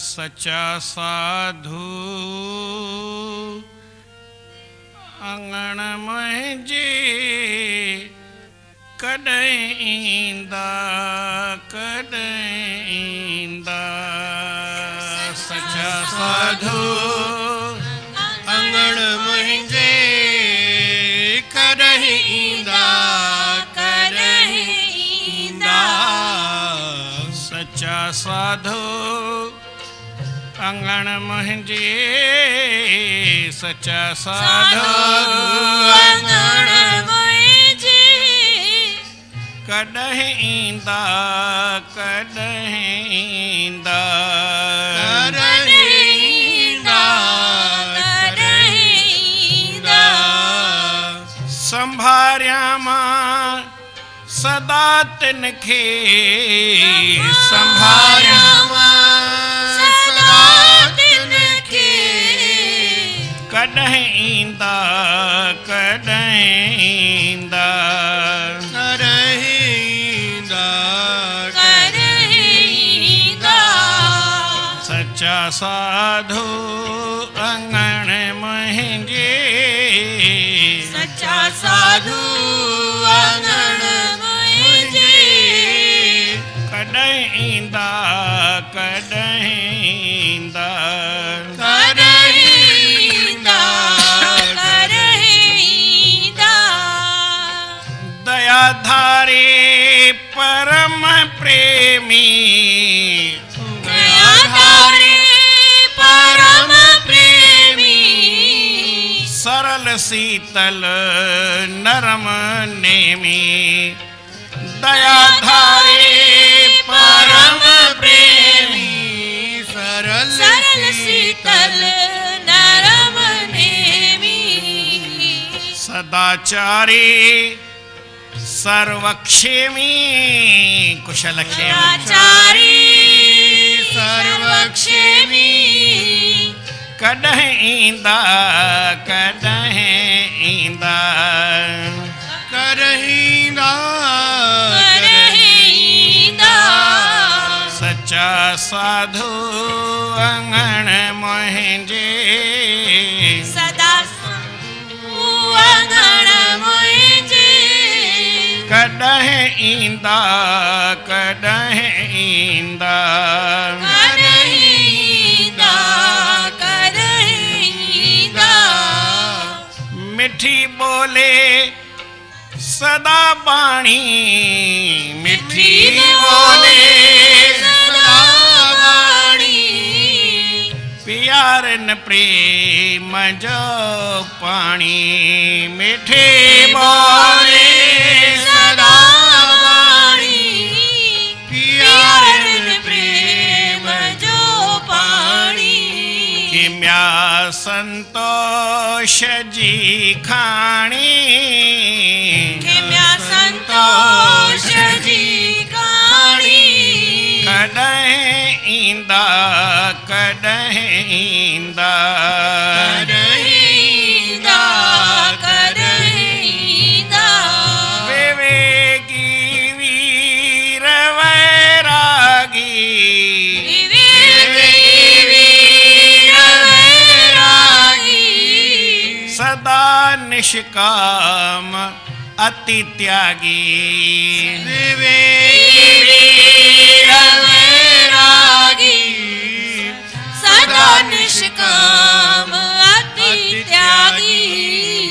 सच्चा साधु अंगण में जे कॾहिं ईंदा सच्चा साधु अंगण में जे कॾहिं ईंदा सच्चा साधु अंगण मुंहिंजे सच्चा साधु अंगण मुंहिंजे कॾहिं ईंदा संभारिया मां सदा तिनखे संभारिया कॾहिं ईंदा सच्चा साधु अंगण मुंहिंजे सच्चा साधु अंगण मुंहिंजे कॾहिं ईंदा दयाधारे परम प्रेमी सरल शीतल नरम नेमी दयाधारे परम प्रेमी सरल शीतल नरम नेमी सदाचारी सर्वक्षेमी कुशलक्षेमी सर्वक्षेमी कॾहिं ईंदा सच्चा साधु अंगण मुंहिंजे सदा अंगण मुंहिंजे कॾहिं ईंदा मिठी बोले सदा बाणी मिठी बोले सदा वाणी प्यारन प्रेम जो पाणी मिठी बोले सदा वाणी प्यारन प्रेम जो पाणी किम्या संतोष जी खाणी किम्या संतोष जी खाणी कॾहिं ईंदा विवेकी वीर वैरागी सदा निष्काम अति त्यागी सदा निष्काम अति त्यागी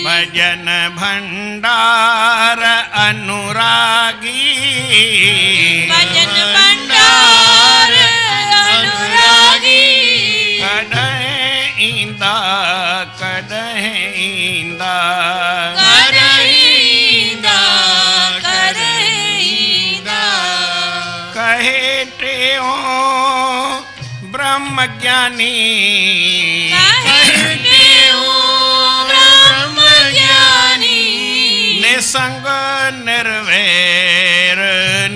भजन भंडार अनुरागी भजन भंडार अनुरागी कॾहिं ईंदा कहे टेओ ब्रह्म ज्ञानी निसंग निर्वैर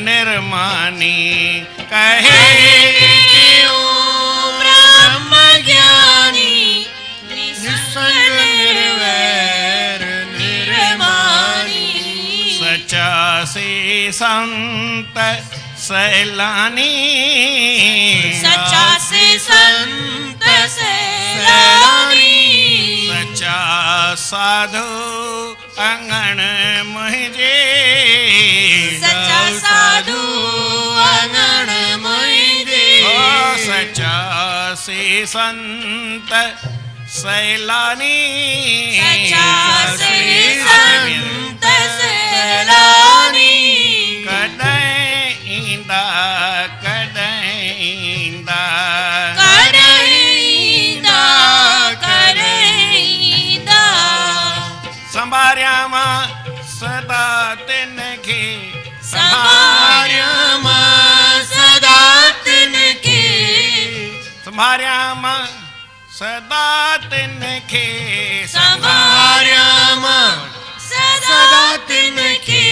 निर्मानी कहे ब्रह्म ज्ञानी निसंग निर्वैर निर्मानी सच्चा से संत सैलानी सच्चा से संत सैलानी सच्चा साधु अंगण मुझे सच्चा साधु अंगण मुझे ओ सच्चा से संत सैलानी सच्चा से संत सैलानी कदैंदा कदैंदा करईंदा करईंदा संभार्या मां सदा तिनखे संभार्या मां सदा तिनके संभार्या मां सदा तिनखे संभार्या मां सदा तिनके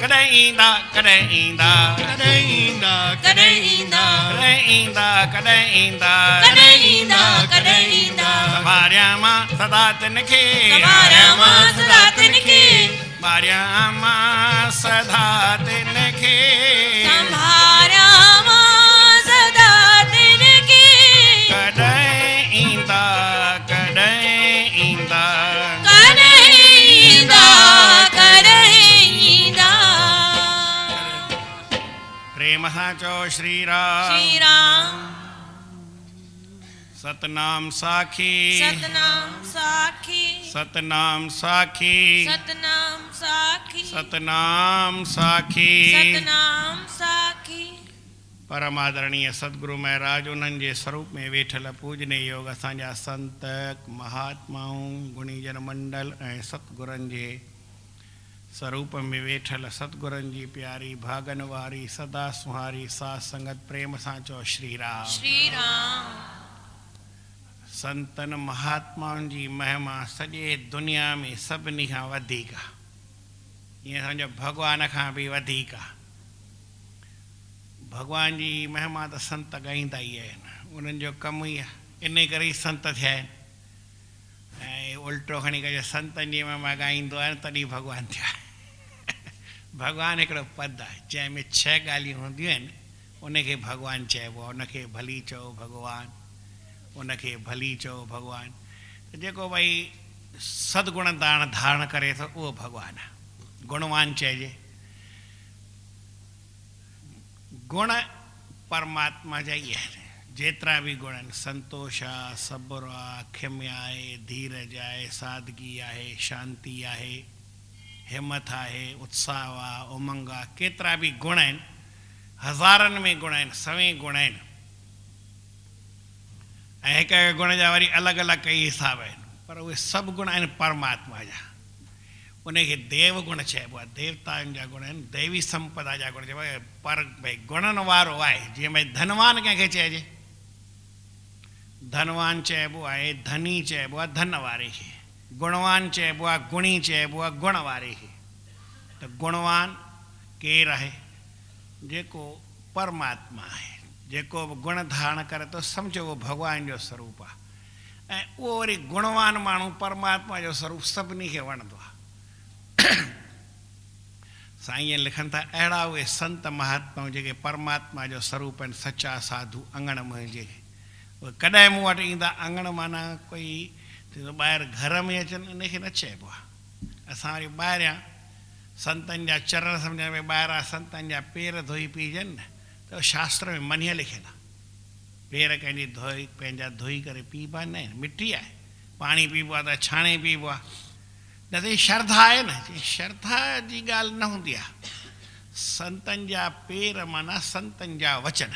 कदैंदा कदैंदा कदैंदा करईंदा कदैंदा कदैंदा करईंदा करईंदा संभार्या मां सदा तिनखे संभार्या मां सदा तिनखे संभार्या मां सदा तिनखे संभार्या मां सदा तिनखे कदैंदा कदैंदा करईंदा करईंदा प्रेम सां चओ श्री राम श्री राम सतनाम साखी सतनाम साखी सतनाम साखी सतनाम साखी सतनाम साखी सतनाम साखी परम आदरणीय सतगुरु महाराज उन्हनि जे स्वरूप में वेठल पूजनीय योग असांजा संत महात्माऊं गुणीजन मंडल ऐं सतगुरनि जे स्वरूप में वेठल सतगुरनि जी प्यारी भागन वारी सदा सुहारी साथ संगत प्रेम सां चओ श्री राम श्री राम संतन महात्माउनि जी महिमा सॼे दुनिया में सभिनी खां वधीक आहे। ईअं सम्झो भॻवान खां बि वधीक आहे। भॻवान जी महिमा त संत ॻाईंदा ई आहिनि, उन्हनि जो कमु ई आहे, इन करे ई संत थिया आहिनि। ऐं उल्टो खणी करे संतनि जी महिमा ॻाईंदो आहे तॾहिं भॻवान थिया। भॻवानु हिकिड़ो पद आहे जंहिंमें 6 ॻाल्हियूं हूंदियूं आहिनि, उनखे भॻवानु चइबो आहे। उनखे भली चओ भॻवानु, उनखे भली चओ भॻवानु। त जेको भई सदगुण धारण करे थो उहो भॻवानु आहे, गुणवान चइजे। गुण परमात्मा जा ई आहिनि, जेतिरा बि गुण आहिनि, संतोष आहे, सब्र आहे, खिम्य आहे, धीरज आहे, सादगी आहे, शांती आहे, हिमत आहे, उत्साह आहे, उमंग आहे, केतिरा बि गुण आहिनि, हज़ारनि में गुण आहिनि, 100 गुण आहिनि। ऐं हिक हिक गुण जा वरी अलॻि अलॻि कई हिसाब आहिनि, पर उहे सभु गुण आहिनि परमात्मा जा। उनखे देव गुण चइबो आहे, देवताउनि जा गुण आहिनि, दैवी संपदा जा गुण चइबो आहे। पर भई गुणनि वारो आहे, जीअं भई धनवान कंहिंखे चइजे, धनवान चइबो आहे, धनी चइबो आहे धन वारे खे, गुणवान चइबो आहे, गुणी चइबो आहे गुण वारे खे। त गुणवान केरु आहे? जेको परमात्मा आहे, जेको बि गुण धारण करे थो सम्झो उहो भॻवान जो स्वरूप आहे। ऐं उहो वरी गुणवान माण्हू परमात्मा जो स्वरूप सभिनी खे वणंदो आहे। साईं लिखनि था, अहिड़ा उहे संत महात्मा जेके परमात्मा जो स्वरूप आहिनि, सचा साधु अंगण मुंहिंजे, उहे कॾहिं मूं वटि ईंदा। अंगण माना कोई ॿाहिरि घर में अचनि, इनखे न चइबो आहे। असां वरी ॿाहिरियां संतनि जा चरण सम्झण में, ॿाहिरां संतनि जा पेर धोई पीजनि न, त शास्त्र में मञियल लिखियलु आहे। पेर कंहिंजी धोई पंहिंजा धोई करे पीबा न आहिनि, मिटी आहे, पाणी पीबो आहे त छाणे पीबो आहे। न त श्रद्धा आहे न, श्रद्धा जी ॻाल्हि न हूंदी आहे। संतनि जा पेर माना संतनि जा वचन,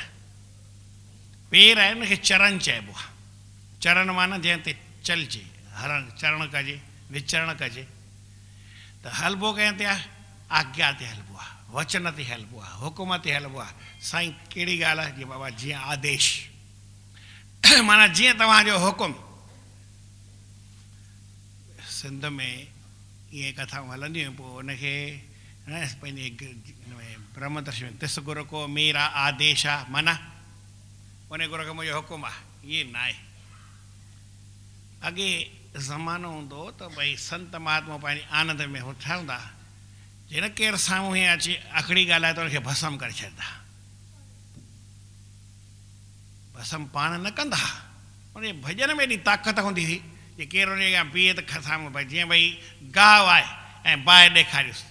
पेर आहे उनखे चरण चइबो आहे। चरण माना जंहिं ते चलिजे, हरण चरण कजे, विचरण कजे। त हलबो कंहिं ते आहे? आज्ञा ते हलबो आहे, वचन ते हलबो आहे, हुकुम ते हलबो आहे। साईं कहिड़ी ॻाल्हि आहे? जीअं बाबा जीअं आदेश माना जीअं तव्हांजो हुकुम। सिंध में इहे कथाऊं हलंदियूं, पोइ उनखे पंहिंजे ब्रह्मदर्शी में तिस गुरु को मेरा आदेश आहे, माना उन गुरु खे मुंहिंजो हुकुम आहे, इहे न आहे। अॻे ज़मानो हूंदो त भई संत महात्मा पंहिंजे आनंद में ठहंदा, जिन केरु साम्हूं हीअं अची अखड़ी ॻाल्हाए त हुनखे भस्म करे छॾंदा। भस्म पाण न कंदा, उन भॼन में एॾी ताक़त हूंदी हुई जे केरु उन खां बीहे त साम्हूं भई जीअं भई गाहु आहे ऐं बाहि ॾेखारियुसि।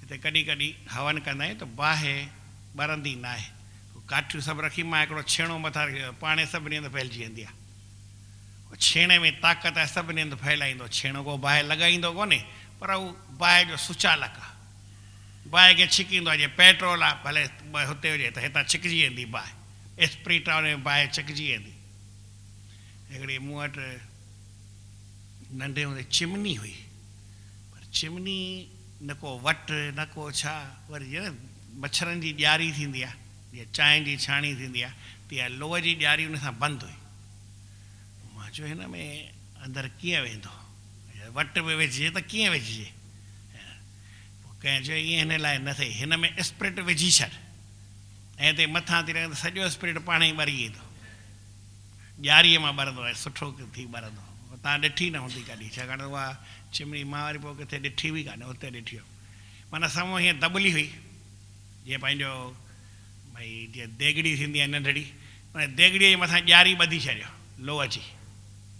हिते कॾहिं कॾहिं हवन कंदा आहियूं त बाहि ॿरंदी न आहे, काठियूं सभु रखी मां हिकिड़ो छेणो मथां पाणे सभिनी हंधि फैलिजी वेंदी आहे। छेणे में ताक़त आहे, सभिनी हंधि फैलाईंदो। छेणो को बाहि लॻाईंदो कोन्हे, पर उहो बाहि जो सुचालक आहे। बाहि खे छिकींदो आहे, जीअं पेट्रोल आहे भले हुते हुजे त हितां छिकिजी वेंदी बाहि, स्प्रिट आहे हुन में बाहि छिकिजी वेंदी। हिकिड़ी मूं वटि नंढे हूंदे चिमनी हुई, पर चिमनी न को वटि न को छा, वरी जीअं मच्छरनि जी ॾियारी थींदी आहे, जीअं चांहि जी छाणी थींदी आहे, तीअं लोह जी ॾियारी उन सां बंदि हुई। मां चयो हिन में अंदरि कीअं वेंदो, वटि बि विझिजे त कीअं विझिजे। पोइ कंहिं चयो ईअं हिन लाइ न थिए, हिन में स्प्रिट विझी छॾ ऐं हिते मथां थी रहे त सॼो स्प्रिट पाण ई ॿरी ईंदो, ॾियारीअ मां ॿरंदो आहे, सुठो थी ॿरंदो। तव्हां ॾिठी न हूंदी कॾहिं, छाकाणि उहा चिमनी मां वरी पोइ किथे ॾिठी बि कान्हे, हुते ॾिठी हुई। माना साम्हूं हीअं दॿली हुई, जीअं पंहिंजो भई जीअं देगिड़ी थींदी आहे नंढड़ी, माना देगिड़ीअ जे मथां ॾियारी ॿधी छॾियो लोह जी।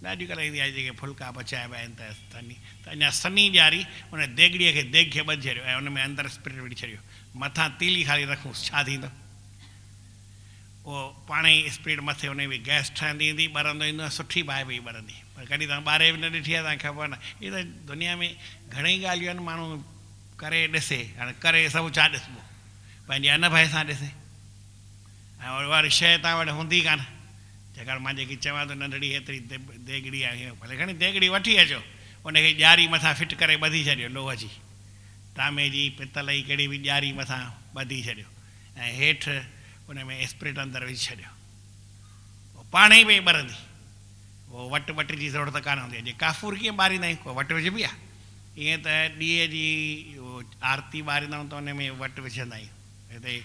ॾाढी ॻाल्हि ईंदी आहे जेके फुल्का पचाइबा आहिनि त अञा सनी ॾियारी उन देगिड़ीअ खे देग खे ॿधी छॾियो ऐं उन में अंदरि स्प्रिट विझी छॾियो, मथां तीली ख़ाली रखूंसि, छा थींदो? उहो पाण ई स्प्रिट मथे उन में गैस ठहंदी ईंदी, ॿरंदो ईंदो, सुठी बाहि बि ॿरंदी। पर कॾहिं तव्हां ॿारे बि न ॾिठी आहे, तव्हांखे ख़बर न। इहे त दुनिया में घणेई ॻाल्हियूं आहिनि, माण्हू करे ॾिसे, हाणे करे सभु छा ॾिसबो, पंहिंजे अनुभव सां ॾिसे। ऐं वारी शइ तव्हां वटि हूंदी कान, छाकाणि मां जेकी चवां थो नंढड़ी हेतिरी देगिड़ी आहे, भले खणी देगिड़ी वठी अचो, उनखे ॾियारी मथां फिट करे ॿधी छॾियो लोह जी, तांबे जी पितल जी कहिड़ी बि ॾियारी मथां ॿधी छॾियो ऐं हेठि उन में स्प्रिट अंदरि विझी छॾियो, उहो पाण ई पई ॿरंदी। उहो वटि जी ज़रूरत कान हूंदी आहे। जीअं काफ़ूर कीअं ॿारींदा आहियूं, को वटि विझबी आहे, ईअं त ॾीए जी आरती ॿारींदा आहियूं त उन में वटि विझंदा आहियूं। हिते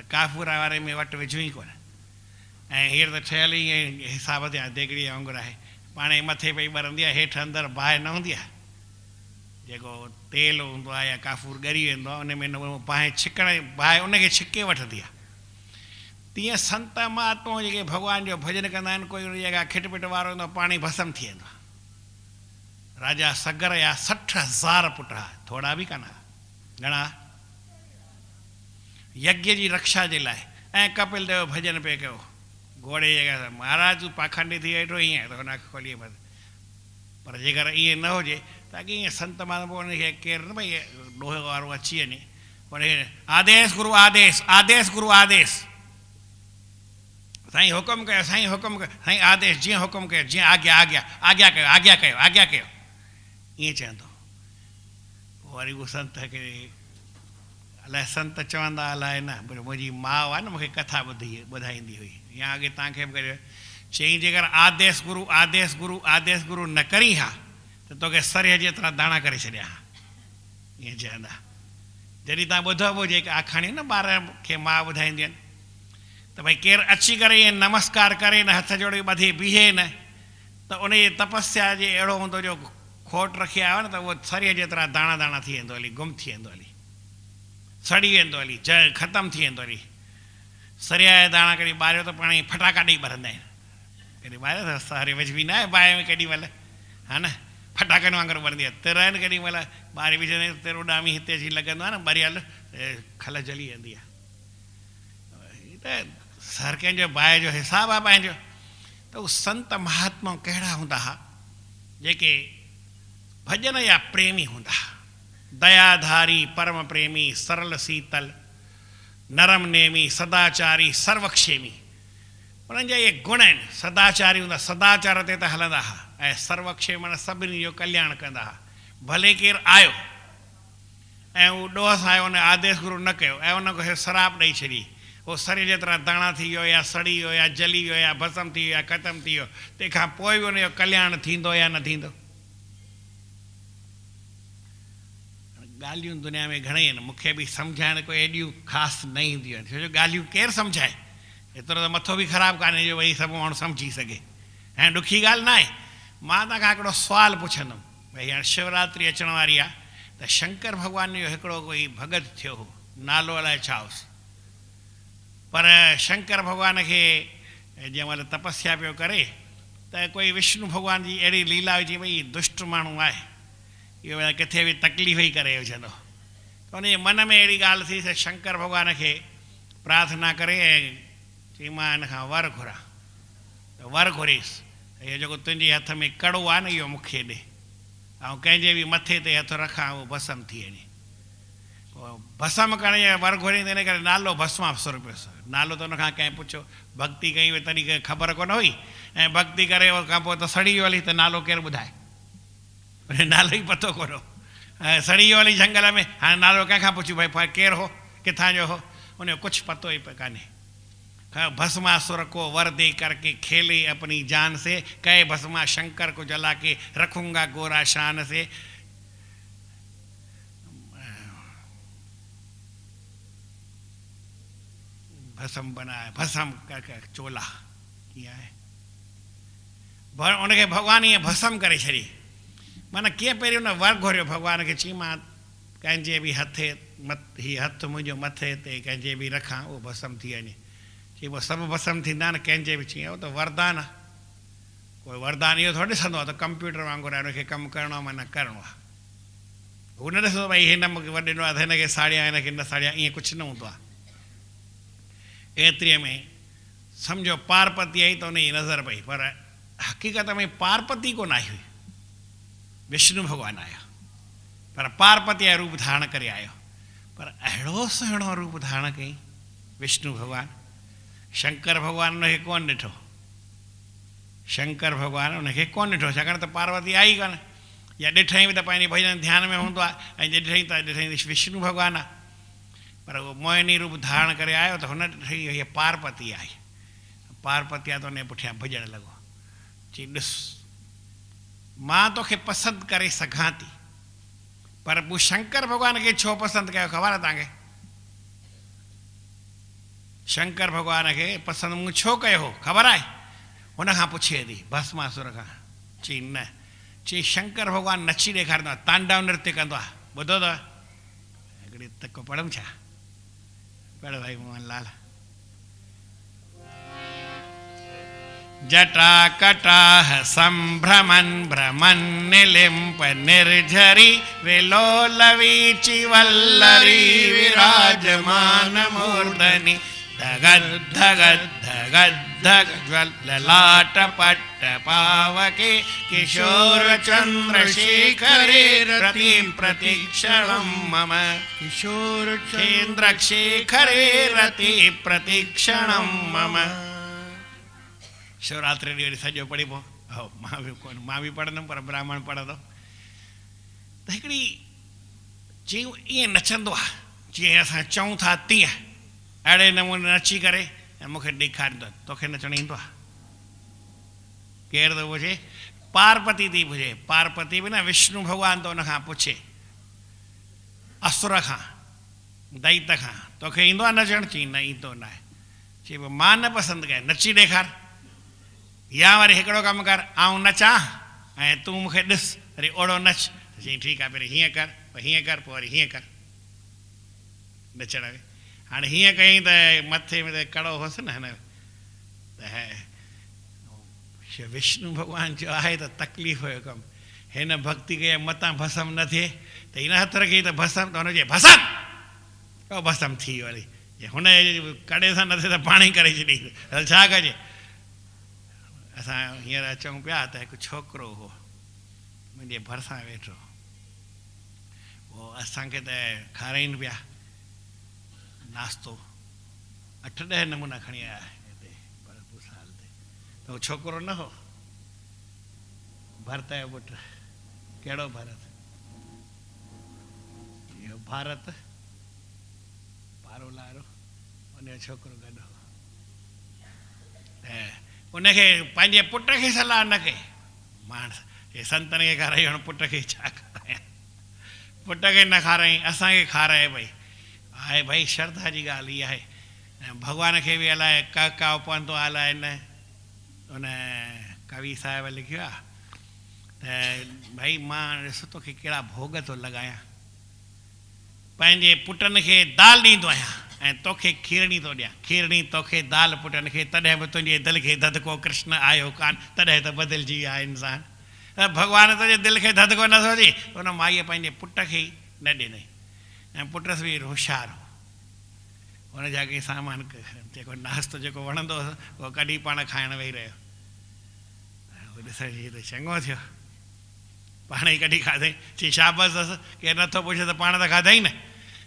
काफ़ूर वारे में वटि विझूं ई कोन। ऐं हींअर त ठहियल ई हिसाब ते आहे, देगिड़ी वांगुरु आहे, पाण ई मथे पई ॿरंदी आहे, हेठि अंदरि बाहि न हूंदी आहे, जेको तेल हूंदो आहे या काफ़ूर ॻरी वेंदो आहे, उन में बाहि छिकण, बाहि उनखे छिके वठंदी आहे। तीअं संत महात्माऊं जेके भॻवान जो भॼन कंदा आहिनि, कोई उन जॻह खिटपिट वारो हूंदो आहे, पाणी भस्म थी वेंदो आहे। राजा सगर जा 60,000 पुट हुआ, थोरा बि कान, घणा, यज्ञ जी रक्षा जे लाइ। ऐं कपिल देव भॼन पिए कयो घोड़े जे जॻह, महाराज तूं पाखंडी थी वेठो ईअं, त हुनखे खोली बसि। पर जेकर ईअं न हुजे त अॻे ईअं संत महात्मा उनखे केरु न भई ॾोहे वारो अची वञे, उनखे आदेश गुरु आदेश, आदेश गुरु आदेश, साईं हुकुम कयो, साईं हुकुम कयो, साईं आदेश, जीअं हुकुम कयो, जीअं आज्ञा आज्ञा आज्ञा कयो, आज्ञा कयो, आज्ञा कयो, ईअं चवंदो। पोइ वरी उहो संत खे अलाए संत चवंदा अलाए न, पर मुंहिंजी माउ आहे न मूंखे कथा ॿुधाईंदी हुई, या अॻे तव्हांखे बि कयो, चई जेकर आदेश गुरु आदेश गुरु आदेश गुरु न करी हा त तोखे सरिय जेतिरा दाणा करे छॾिया हा, ईअं चवंदा। जॾहिं तव्हां ॿुधो बि जेके आखाणियूं न ॿार खे माउ ॿुधाईंदियूं आहिनि, त भई केरु अची करे ईअं नमस्कार करे न, हथ जोड़े ॿधी बीहे न, त उन जी तपस्या जे अहिड़ो हूंदो जो खोट रखी आयो न, त उहो सरिय जेतिरा दाणा दाणा थी वेंदो हली, गुम थी वेंदो हली, सड़ी वेंदो हली, ख़तमु थी वेंदो हली। सरिया जा दाणा कॾहिं ॿारियो त पाण ई फटाका ॾेई ॿरंदा आहिनि, कॾहिं ॿारियो त सहारे विझबी न आहे बाहि में केॾी महिल, हा न, फटाकनि वांगुरु ॿरंदी आहे, तिर आहिनि केॾी महिल ॿारी विझंदा आहियूं, तिर उॾामी हिते अची लॻंदो आहे न बरियल, खल जली वेंदी आहे। त हर कंहिंजो बाहि जो हिसाबु आहे पंहिंजो। त उहे संत महात्मा कहिड़ा हूंदा हुआ जेके भॼन जा प्रेमी हूंदा हुआ, दयाधारी परम प्रेमी, सरल शीतल, नरम नेमी, सदाचारी, सर्वक्षेमी, उन्हनि जा इहे गुण आहिनि। सदाचारी हूंदा, सदाचार ते त हलंदा हुआ, ऐं सर्वक्षेम माना सभिनी जो कल्याण कंदा हुआ। भले केरु आयो ऐं उहो ॾोह सां आयो, उन आदेश गुरु न कयो ऐं उनखे शराब ॾेई छॾी, उहो सरीर जेतिरा दाणा थी वियो या सड़ी वियो या जली वियो या भस्म थी वियो या ख़तमु थी वियो, तंहिंखां पोइ बि उनजो कल्याण थींदो या न थींदो। ॻाल्हियूं दुनिया में घणेई आहिनि, मूंखे बि सम्झाइण कोई एॾियूं ख़ासि न ईंदियूं आहिनि, छो जो ॻाल्हियूं केरु सम्झाए, एतिरो त मथो बि ख़राबु कान्हे जो भई सभु माण्हू सम्झी सघे। ऐं ॾुखी ॻाल्हि न आहे। मां तव्हांखां हिकिड़ो सुवालु पुछंदुमि, भई हाणे शिवरात्रि अचण वारी आहे, त शंकर भॻवान जो हिकिड़ो कोई भॻत थियो हो, नालो अलाए छा हुउसि, पर शंकर भॻवान खे जंहिं महिल तपस्या पियो करे त कोई विष्णु भॻवान जी अहिड़ी लीला हुई भई दुष्ट माण्हू आहे, इहो किथे बि तकलीफ़ ई करे विझंदो। त उनजे मन में अहिड़ी ॻाल्हि थी त शंकर भॻवान खे प्रार्थना करे ऐं चई मां हिन खां वर घुरां, त वर घुरीसि इहो जेको तुंहिंजे हथ में कड़ो आहे न इहो मूंखे ॾे, ऐं कंहिंजे बि मथे ते हथु रखां उहो भस्म थी वञे। भस्म करण जे वर घुरींदे इन करे नालो भस्मासुर पियोसि। नालो त उनखां कंहिं पुछियो, भक्ति कई हुई तॾहिं कंहिं ख़बर कोन हुई, ऐं भक्ति करे खां पोइ त सड़ी वियो हली, त नालो केरु ॿुधाए, नालो ई पतो कोन हो, ऐं सड़ी वियो हली झंगल में, हाणे नालो कंहिंखां पुछियो भई केरु हो, किथां जो हो, उनजो कुझु पतो ई कान्हे। भस्मासुर को वर दे करके खेले अपनी जान से, कहे भस्मा शंकर को जला के रखूंगा गोरा शान से। भस्म बनाए, भस्म करके चोला किया है, उनखे भगवान ईअं भस्म करे छॾी। माना कीअं पहिरीं उन वर घुरियो भगवान खे, चई मां कंहिंजे बि हथे हीउ हथु मुंहिंजो मथे ते कंहिंजे बि रखां उहो भस्म थी वञे। चई पोइ सभु भस्म थींदा न, कंहिंजे बि। चई उहो त वरदान आहे, कोई वरदान इहो थोरी ॾिसंदो आहे त कंप्यूटर वांगुरु आहे, हुनखे कमु करिणो आहे माना करिणो आहे। हू न ॾिसंदो भई हिन मूंखे वॾे ॾिनो आहे त हिनखे साड़िया हिनखे न साड़िया, ईअं कुझु न हूंदो आहे। एतिरीअ में सम्झो पार्वती आई त उनजी नज़र पई, पर हक़ीक़त में पार्वती कोन आई हुई, विष्णु भॻवानु आया, पर पार्वती जो रूप धारण करे आयो। पर अहिड़ो सुहिणो रूप धारण कई विष्णु भॻवानु, शंकर भॻवानु उनखे कोन ॾिठो, शंकर भॻवानु उनखे कोन ॾिठो, छाकाणि त पार्वती आई कोन, या ॾिठई बि त पंहिंजे भॼन ध्यान में हूंदो आहे, ऐं जे ॾिठई त ॾिठई विष्णु भॻवानु आहे, पर उहो मोहिनी रूप धारण करे आयो त हुन ॾिठई हीअ पार्वती आई। पार्वती आहे त उन पुठियां भॼणु लॻो, चई ॾिस मां तोखे पसंदि करे सघां थी, पर पोइ शंकर भॻवान खे छो पसंदि कयो ख़बर आहे तव्हांखे? शंकर भॻवान खे पसंदि मूं छो कयो हो ख़बर आहे? हुन खां पुछे थी भस्मासुर खां। चई न, चई शंकर भॻवानु नची ॾेखारींदो आहे, तांडव नृत्य कंदो आहे, ॿुधो अथव? हिकिड़ी तक पढ़ूं छा? पढ़ भाई मोहनलाल। जटा कटाह संभ्रमन् भ्रमन् निलिम्प निर्झरी विलोलवीचि वल्लरी विराजमान मूर्धनि धगद् धगद् धगद् धग ललाट पट्ट पावके किशोर चंद्रशेखरे रतिं प्रतीक्षणं मम किशोर चंद्रशेखरे रति प्रतीक्षणं मम। शिवरात्रि ॾींहुं वरी सॼो पढ़ी पो, मां बि पढ़ंदुमि पर ब्राह्मण पढ़ंदो। त हिकिड़ी जीअं ईअं नचंदो आहे जीअं असां चऊं था तीअं, अहिड़े नमूने नची करे ऐं मूंखे ॾेखारींदो। तोखे नचणु ईंदो आहे? केरु थो पुछे? पार्वती थी पुछे। पार्वती बि न, विष्णु भॻवानु त उनखां पुछे, असुर खां, दैत खां, तोखे ईंदो आहे नचणु? चई न ईंदो न आहे। चई पोइ मां न पसंदि कयां, नची ॾेखार, या वरी हिकिड़ो कमु कर, आउं नचां ऐं तूं मूंखे ॾिस वरी ओड़ो नच। चई ठीकु आहे, पहिरीं हीअं कर, पोइ हीअं कर, पोइ वरी हीअं कर नचण में। हाणे हीअं कयईं त मथे में त कड़ो हुअसि न हिन, त विष्णु भॻवानु जो आहे त तकलीफ़ जो कमु। हिन भक्ति कई मतां भस्म न थिए त हिन हथु रखी त भस्म, त हुनजे भस्म, ओ भस्म थी वरी। हुन कड़े सां न थिए त पाण ई करे छॾी, हल छा कजे। असां हींअर अचूं पिया त हिकु छोकिरो हो मुंहिंजे भरिसां वेठो, पोइ असांखे त खाराइनि पिया नाश्तो, 8-10 नमूना खणी आया हिते भरतपुर साल ते। त उहो छोकिरो न हो, भरत जो पुटु। कहिड़ो भरत? इहो भारत पारोलारो, उनजो छोकिरो गॾु हो। त उनखे पंहिंजे पुट खे सलाह न कई, माण्हू हे संतनि खे खाराई, हाणे पुट खे छा खारायां? पुट खे न खाराई, असांखे खाराए भई। आहे भई श्रद्धा जी ॻाल्हि इहा आहे। ऐं भॻवान खे बि अलाए काव पवंदो आहे, अलाए न। उन कवि साहिब लिखियो आहे त भई मां ॾिस तोखे कहिड़ा भोग थो लॻायां, पंहिंजे पुटनि खे दाल ॾींदो आहियां ऐं तोखे खीरणी थो ॾियां, खीरणी तोखे दाल पुटनि खे, तॾहिं बि तुंहिंजे दिलि खे ददिको कृष्ण आयो कान, तॾहिं त बदिलजी वियो आहे इंसानु। भॻवानु तुंहिंजे दिलि खे ददिको नथो अचे, हुन माईअ पंहिंजे पुट खे ई न ॾिनई। ऐं पुट बि होशियारु हो, हुनजा कंहिं सामान जेको नाश्तो जेको वणंदो हुओ उहो कॾहिं पाण खाइण वेही रहियो, ॾिसण जी त चङो थियो, पाण ई कॾहिं खाधई, चई शाबस अथसि, केरु नथो पुछे त पाण त खाधई न।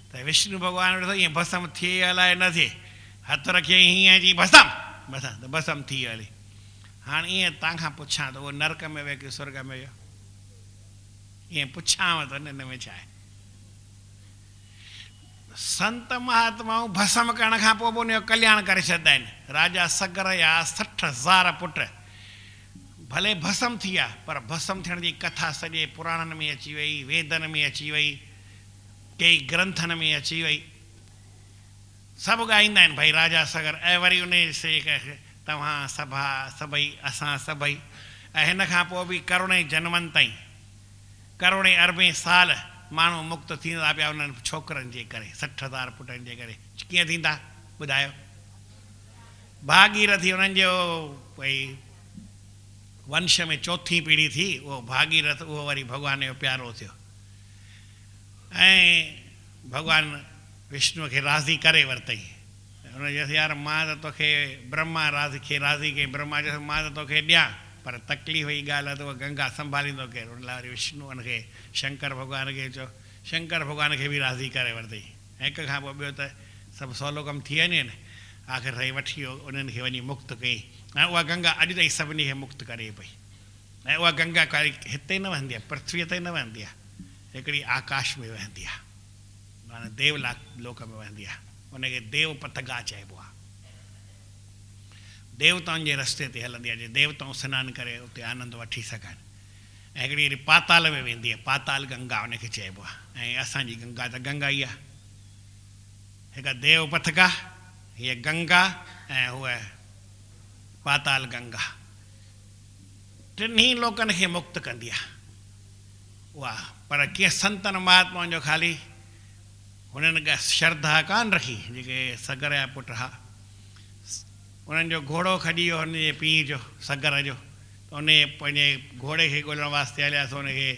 त विष्णु भॻवानु ॾिठो ईअं भस्म थिए अलाए न थिए, हथु रखियईं हीअं चई भस्म, बसि त भस्म थी वियो हली। हाणे ईअं तव्हांखां पुछां त उहो नरक में वियो की स्वर्ग में वियो? ईअं पुछांव त हिन में छा आहे? संत महात्माऊं भस्म करण खां पोइ बि उनजो कल्याण करे छॾींदा आहिनि। राजा सगर जा 60,000 पुट भले भस्म थी विया, पर भस्म थियण जी कथा सॼे पुराणनि में अची वई, वेदनि में अची वई, कई ग्रंथनि में अची वई, सभु ॻाईंदा आहिनि भई राजा सगर। ऐं वरी उन से तव्हां सभा सभई असां सभई, ऐं हिन खां पोइ बि करोड़े जनमनि ताईं, करोड़े अरबे साल माण्हू मुक्त थींदा पिया उन्हनि छोकिरनि जे करे, 60,000 पुटनि जे करे। कीअं थींदा ॿुधायो? भागीरथी उन्हनि जो भई वंश में 4थी पीढ़ी थी, उहो भागीरथ उहो वरी भॻवान जो प्यारो थियो ऐं भॻवानु विष्णु खे राज़ी करे वरितई। हुन चयोसि यार मां त तोखे ब्रह्मा राज़ी कई, ब्रह्मा चयोसि मां त तोखे ॾियां, पर तकलीफ़ जी ॻाल्हि आहे त उहा गंगा संभालींदो केरु? उन लाइ वरी विष्णु हुनखे शंकर भॻवान खे चयो, शंकर भॻवान खे बि राज़ी करे वरितई। हिक खां पोइ ॿियो त सभु सवलो कमु थी वञे न, आख़िर साईं वठी वियो उन्हनि खे वञी मुक्त कई। ऐं उहा गंगा अॼु ताईं सभिनी खे मुक्त करे पई। ऐं उहा गंगा कारी हिते न वहंदी आहे, पृथ्वीअ ते न वहंदी आहे, हिकिड़ी आकाश में वहंदी आहे, माना देवलोक में वहंदी आहे, उनखे देव पथगा चइबो आहे। देवताउनि जे रस्ते ते हलंदी आहे, जे देवताऊं सनानु करे उते आनंद वठी सघनि। ऐं हिकिड़ी अहिड़ी पाताल में वेंदी आहे, पाताल गंगा उनखे चइबो आहे। ऐं असांजी गंगा त गंगा ई आहे, हिकु देव पथगा, हीअ गंगा ऐं उहा पाताल गंगा, टिनी लोकनि खे मुक्त कंदी आहे उहा। पर कीअं संतनि महात्माउनि जो ख़ाली हुननि श्रद्धा कान रखी, जेके सगर जा पुट हा, उन्हनि जो घोड़ो खॼी वियो हुनजे पीउ जो सगर जो, त उन पंहिंजे घोड़े खे ॻोल्हण वास्ते हलियासीं, हुनखे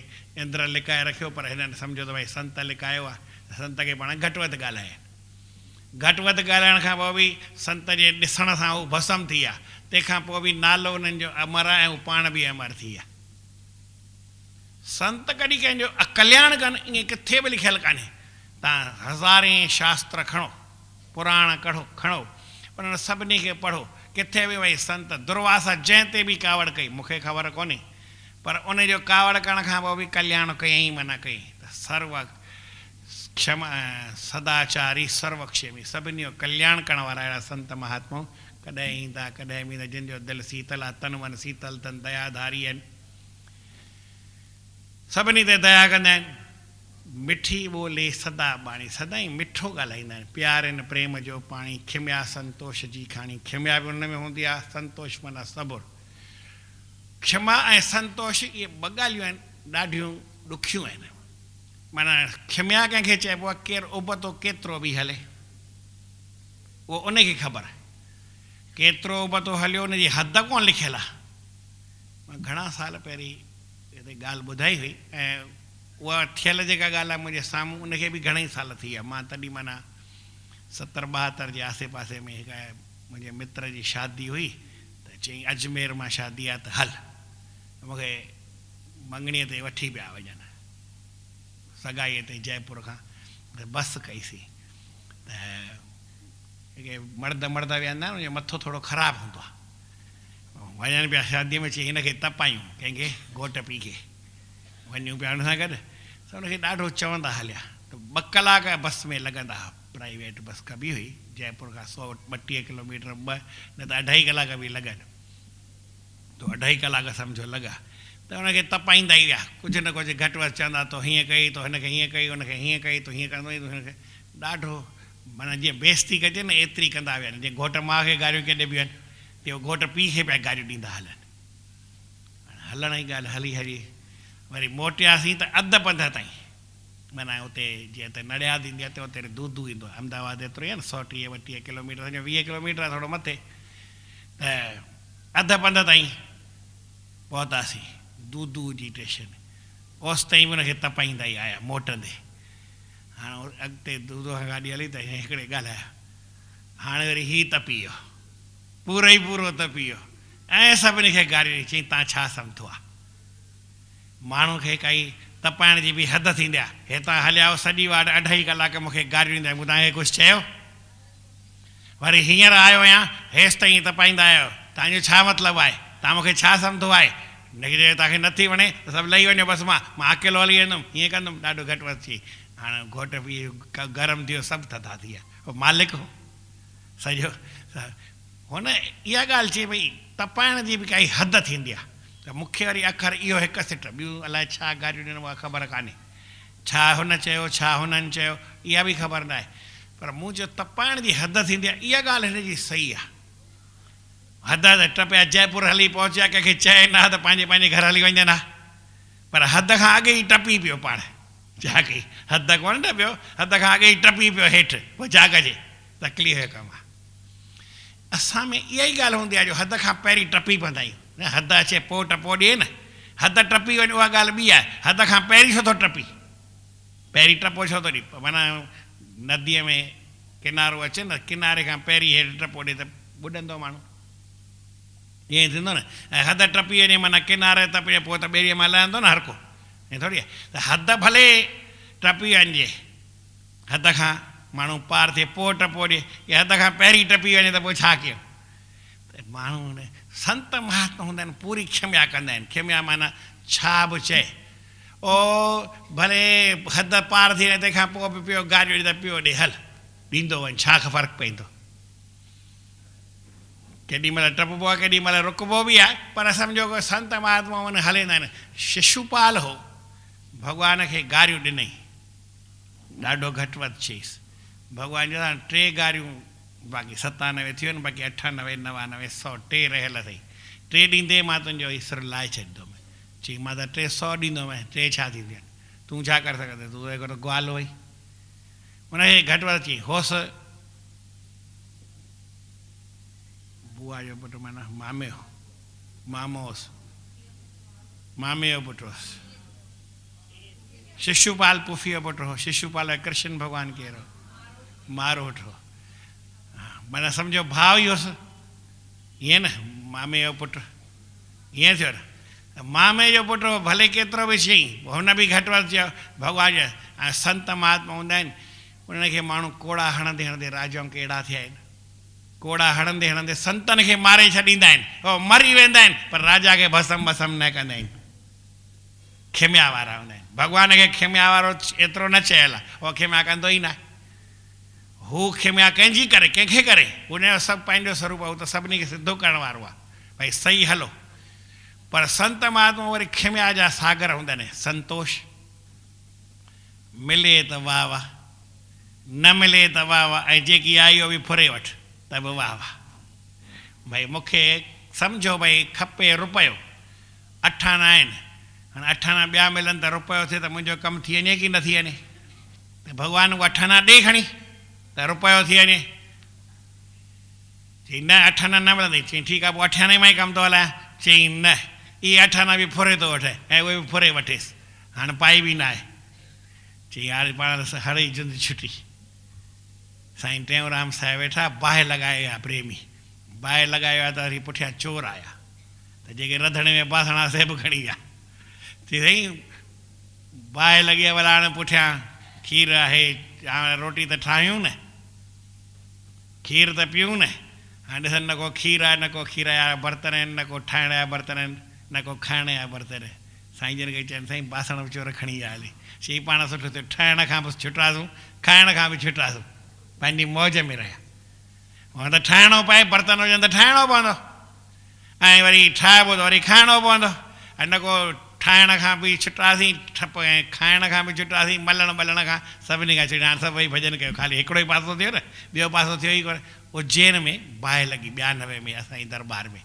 इंद्र लिकाए रखियो, पर हिननि सम्झो त भई संत लिकायो आहे, संत खे पाण घटि वधि ॻाल्हाए। घटि वधि ॻाल्हाइण खां पोइ बि संत जे ॾिसण सां उहो भस्म थी विया, तंहिंखां पोइ बि नालो उन्हनि जो अमर आहे ऐं पाण बि अमर थी विया। संत कॾहिं कंहिंजो कल्याण कनि ईअं किथे बि लिखियलु कान्हे। तव्हां हज़ारे शास्त्र खणो, पुराण खणो, उन्हनि सभिनी खे पढ़ो, किथे बि भई संत दुर्वासा जंहिं ते बि कावड़ कई, मूंखे ख़बर कोन्हे, पर उनजो कावड़ करण खां पोइ बि कल्याण कयईं मना कई। त सर्व क्षमा सदाचारी सर्वक्षेमी, सभिनी जो कल्याण करण वारा अहिड़ा संत महात्माऊं कॾहिं ईंदा कॾहिं बि न, जिन जो दिलि शीतल आहे, तन मन शीतल तन, दयाधारी आहिनि, सभिनी ते दया कंदा आहिनि। मिठी ॿोले सदा बाणी, सदाई मिठो ॻाल्हाईंदा आहिनि, प्यार आहिनि प्रेम जो पाणी, खिमिया संतोष जी खाणी, खिमिया बि हुन में हूंदी आहे, संतोष माना सबुरु। क्षमा ऐं संतोष इहे ॿ ॻाल्हियूं आहिनि, ॾाढियूं ॾुखियूं आहिनि। माना खिमिया कंहिंखे चइबो आहे, केरु उबतो केतिरो बि हले, उहो उनखे ख़बर आहे, केतिरो उबतो हलियो उनजी हद कोन लिखियलु आहे। मां घणा साल पहिरीं हिते ॻाल्हि ॿुधाई हुई, ऐं उहा थियल जेका ॻाल्हि आहे मुंहिंजे साम्हूं, उनखे बि घणेई साल थी विया। मां तॾहिं माना 70-72 जे आसे पासे में हिकु मुंहिंजे मित्र जी शादी हुई, त चई अजमेर मां शादी आहे त हल, मूंखे मंगणीअ ते वठी पिया वञनि, सगाईअ ते जयपुर खां, त बस कईसीं। त हिकु मर्द वेहंदा आहिनि, उनजो मथो थोरो ख़राबु हूंदो आहे, वञनि पिया शादीअ में, चई हिनखे तपायूं, कंहिंखे घोट पीउ खे वञूं पिया हुन सां गॾु, त हुनखे ॾाढो चवंदा हलिया। त 2 कलाक बस में लॻंदा हुआ, प्राइवेट बस कबी हुई जयपुर खां 132 किलोमीटर, न त 2.5 कलाक बि लॻनि, तो 2.5 कलाक सम्झो लॻा। त हुनखे तपाईंदा ई विया, कुझु न कुझु घटि वधि चवंदा, तो हीअं कई, तो हिनखे हीअं कई, हुनखे हीअं कई, तो हीअं कंदो, हुनखे ॾाढो माना जीअं बेइज़ती कजे न, एतिरी कंदा विया आहिनि। जीअं घोट माउ खे गारियूं केॾे बि आहिनि, तीअं घोट पीउ खे पिया गारियूं ॾींदा हलनि। हलण जी ॻाल्हि हली वरी मोटियासीं त अधु पंध ताईं, माना उते जीअं त नड़ियाद ईंदी आहे त उते दूधू ईंदो आहे। अहमदाबाद एतिरो ई आहे न 130-132 किलोमीटर, सम्झो 20 किलोमीटर आहे थोरो मथे। त अधु पंधु ताईं पहुतासीं दूधू जी स्टेशन। ओसि ताईं बि हुनखे तपाईंदा ई आया मोटंदे। हाणे अॻिते दूधू खां गाॾी हली त हिकिड़े ॻाल्हाया, हाणे वरी हीउ तपी वियो, पूरो ई पूरो तपी वियो ऐं सभिनी खे गाॾी ॾेई चई तव्हां छा सम्झो आहे? माण्हू खे काई तपाइण जी बि हद थींदी आहे। हितां हलिया सॼी वाट 2.5 कलाक मूंखे गाॾी ॾींदा, मूं तव्हांखे कुझु चयो? वरी हींअर आयो आहियां, हेसि ताईं तपाईंदा आहियो, तव्हांजो छा मतिलबु आहे? तव्हां मूंखे छा सम्झो आहे? निकिरे तव्हांखे नथी वणे त सभु लही वञो, बसि मां अकेलो हली वेंदुमि, हीअं कंदुमि। ॾाढो घटि वधि थी। हाणे घोट बि गरम थियो, सभु थधा थी विया। पोइ मालिक हो सॼो हुन इहा ॻाल्हि चई भई तपाइण जी बि काई हद थींदी आहे। त मूंखे वरी अखर इहो हिकु सिट, ॿियूं अलाए छा गाॾियूं ॾिनो उहा ख़बर कान्हे, छा हुन चयो छा हुननि चयो इहा बि ख़बर न आहे। पर मूं चयो तपाइण जी हद थींदी आहे, इहा ॻाल्हि हिन जी सही आहे। हद त टपिया जयपुर हली पहुचिया, कंहिंखे चए न त पंहिंजे पंहिंजे घर हली वञनि हा। पर हद खां अॻे ई टपी पियो, पाण छा कई? हद कोन टपियो, हद खां अॻे ई टपी पियो हेठि, पोइ छा कजे? तकलीफ़ जो कमु आहे। असां में इहा ई ॻाल्हि हूंदी आहे जो हद खां पहिरीं टपी पवंदा आहियूं। न हद अचे पोइ टपो ॾिए न, हद टपी वञे उहा ॻाल्हि ॿी आहे। हद खां पहिरीं छो थो टपी? पहिरीं टपो छो थो ॾिए? माना नदीअ में किनारो अचे न, किनारे खां पहिरीं हेठि टपो ॾिए त ॿुॾंदो माण्हू, ईअं थींदो न। ऐं हद टपी वञे माना किनारे टपी पोइ त ॿेड़ीअ मां लहंदो न हर को, ईअं थोरी आहे। त हद भले टपी वञिजे, हद खां माण्हू पार थिए पोइ टपो ॾिए, या हद खां पहिरीं टपी वञे त पोइ छा कयूं? त माण्हू संत महात्मा हूंदा आहिनि, पूरी क्षम्या कंदा आहिनि। क्षम्या माना छा बि चए, ओ भले हद पार थी वञे तंहिंखां पोइ बि पियो गाॾी ॾे त पियो ॾे, हल ॾींदो वञ, छा फ़र्क़ु पवंदो? केॾी महिल टपबो आहे, केॾी महिल रुकबो बि आहे, पर सम्झो को संत महात्मा हुन हलंदा आहिनि। शिशुपाल हो, भॻवान खे गारियूं ॾिनई, ॾाढो घटि वधि चईसि। भॻवान चयो 3 गारियूं, बाक़ी 97 थी वियो, बाक़ी 98, 99, 100 टे रहियल अथई। 3 ॾींदे मां तुंहिंजो ईसर लाहे छॾींदुमि। चई मां त 300 ॾींदोमांइ, 3 छा थींदियूं आहिनि? तूं छा करे सघंदे? तूं हिकिड़ो ग्वाल हुई। हुनखे घटि वधि चई होसि बुआ जो पुटु, माना मामे जो मामो हुउसि, मामे जो पुटु हुउसि। शिशुपाल पुफी जो पुटु हो। शिशुपाल कृष्ण भॻवानु कहिड़ो मारोट हो, माना सम्झो भाउ ई हुउसि, ईअं न। मामे जो पुटु ईअं थियो न। मामे जो पुटु भले केतिरो बि चई, हुन बि घटि वधि चयो भॻवान जो। ऐं संत महात्मा हूंदा आहिनि, उन्हनि खे माण्हू कोड़ा हणंदे हणंदे राजाऊं कहिड़ा थिया आहिनि। कोड़ा हणंदे हणंदे संतनि खे मारे छॾींदा आहिनि, उहो मरी वेंदा आहिनि, पर राजा खे भसम भसम न कंदा आहिनि। खिमिया वारा हूंदा आहिनि। भॻवान खे खिमिया वारो एतिरो न चयल आहे, उहो खिमिया कंदो ई न आहे। हू खिमिया कंहिंजी करे, कंहिंखे करे? उनजो सभु पंहिंजो स्वरूप आहे, उहो त सभिनी खे सिधो करण वारो आहे, भई सही हलो। पर संत महात्मा वरी खिमिया जा सागर हूंदा आहिनि। संतोष मिले त वाह वाह, न मिले त वाह वाह, ऐं जेकी आई उहो बि फुरे वठि त बि वाह वाह। भई मूंखे सम्झो भई खपे रुपयो, 8 आना आहिनि, हाणे 8 आना ॿिया मिलनि त रुपयो थिए त मुंहिंजो कमु थी वञे की न थी वञे? त भॻवान उहा 8 आना ॾे खणी त रुपयो थी वञे। चई न 8 आना न मिलंदई। चई ठीकु आहे, पोइ 8 आने मां ई कमु थो हलायां। चई न, इहे 8 आना बि फुरे थो वठे ऐं उहे बि फुरे वठेसि, हाणे पाई बि न आहे। चई हाणे पाण हर ई जुंद छुटी। साईं टेऊंराम साहिब वेठा, बाहि लॻाए विया प्रेमी, बाहि लॻाए विया त वरी पुठियां चोर आया, त जेके रंधिणे में बासण से बि खणी विया। चई साईं बाहि लॻी आहे, भला हाणे पुठियां खीर आहे, हाणे रोटी त ठाहियूं न, खीर त पियूं न। हाणे ॾिसनि न को खीर आहे, न को खीर जा बर्तन आहिनि, न को ठाहिण जा बर्तन आहिनि, न को खाइण जा बर्तन। साईं जन खे चवनि साईं बासण बि चोर खणी विया हली। चई पाण सुठो थियो, ठाहिण खां बि छुटासूं, खाइण खां बि छुटासूं, पंहिंजी मौज में रहिया। हूअं त ठाहिणो पए, बर्तन हुजनि त ठाहिणो पवंदो, ऐं वरी ठाहिबो त वरी खाइणो पवंदो। ऐं न को ठाहिण खां बि छुटासीं, ठप ऐं खाइण खां बि छुटासीं, मलण खां सभिनी खां छुटा। हाणे सभई भॼन कयो, ख़ाली हिकिड़ो ई पासो थियो न, ॿियो पासो थियो ई कोन। उज्जैन में बाहि लॻी 92 में, असांजी दरबार में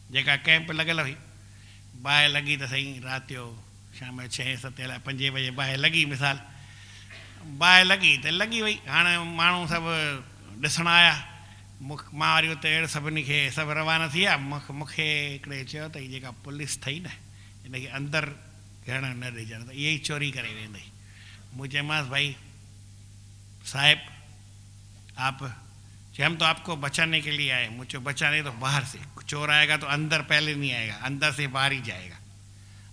जेका कैंप लॻियल हुई, बाहि लॻी त साईं राति जो शाम जो 6, 7 अलाए 5 बजे बाहि लॻी मिसाल। बाहि लॻी त लॻी वई। हाणे माण्हू सभु ॾिसण आया, मां वरी उते अहिड़े सभिनी खे सभु रवाना थी विया। मूंखे हिकिड़े चयो त हीअ जेका पुलिस अथई न, हिनखे अंदरि घणा न ॾिजनि, त इहे ई चोरी करे वेंदई। मूं चयोमांसि भाई साहिब आप हम तो आपको बचाने के लिए आए। मुझे बचाने तो बाहर से, चोर आएगा तो अंदर पहले नहीं आएगा, अंदर से बाहर ही जाएगा।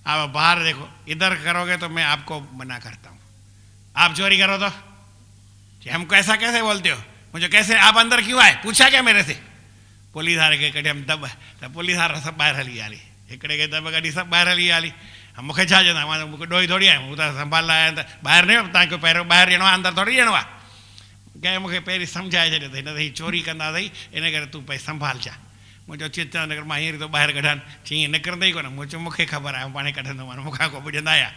आप बाहर देखो, इधर करोगे तो मैं आपको मना करता हूँ। आप चोरी करो तो हमको ऐसा कैसे बोलते हो? मुझे कैसे, आप अंदर क्यों आए? पूछा क्या मेरे से? पुलिस वारे खे कॾहिं हम दब त पुलिस वारा सभु ॿाहिरि हली आली, हिकिड़े खे दब कढी सभु ॿाहिरि हली आली। मूंखे छा चवंदा, मां मूंखे ॾोही थोरी आहियां, मूं त संभाल आया त ॿाहिरि न, तव्हांखे पहिरियों ॿाहिरि ॾियणो आहे, अंदरि थोरी ॾियणो आहे। कंहिं मूंखे पहिरीं सम्झाए छॾियो अथई, न त हीअ चोरी कंदा अथई, इन करे तूं भई संभाल छा। मुंहिंजो चित नगर मां हींअर थो ॿाहिरि कढां, चई निकिरंदे ई कोन। मूं चयो मूंखे ख़बर आहे, पाणे कढंदोमांसि, मूंखां को पुॼंदा आया।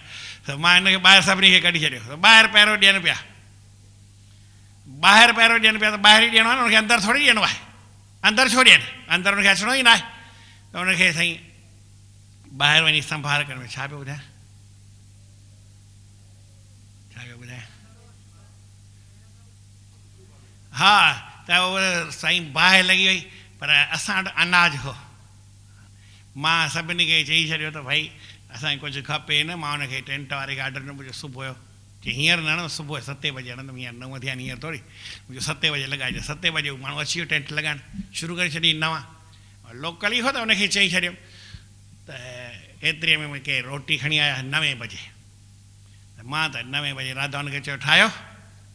त मां हिनखे ॿाहिरि सभिनी खे कढी छॾियो। त ॿाहिरि पहिरियों ॾियनि पिया, ॿाहिरि पहिरियों ॾियनि पिया, त ॿाहिरि ई ॾियणो आहे न, हुनखे अंदरि थोरी ॾियणो आहे। अंदरि छो ॾियनि, अंदरि हुनखे अचिणो ई न आहे। त हुनखे साईं ॿाहिरि वञी संभाल करणु। छा पियो ॿुधायां, छा पियो ॿुधायां? हा, त उहो साईं बाहि लॻी वई, पर असां वटि अनाज हो। मां सभिनी खे चई छॾियो त भई असांखे कुझु खपे न। मां हुनखे टेंट वारे खे ऑडर ॾिनो, मुंहिंजो सुबुह जो चई हींअर न, सुबुह 7 बजे हणंदुमि, हींअर 9 थिया आहिनि हींअर थोरी। मुंहिंजो 7 बजे लॻाइजो। 7 बजे माण्हू अची वियो टेंट लॻाइण, शुरू करे छॾी। नवां लोकल ई हो, त हुनखे चई छॾियुमि त एतिरे में मूंखे रोटी खणी आया 9 बजे। त मां त 9 बजे राधा खे चयो ठाहियो,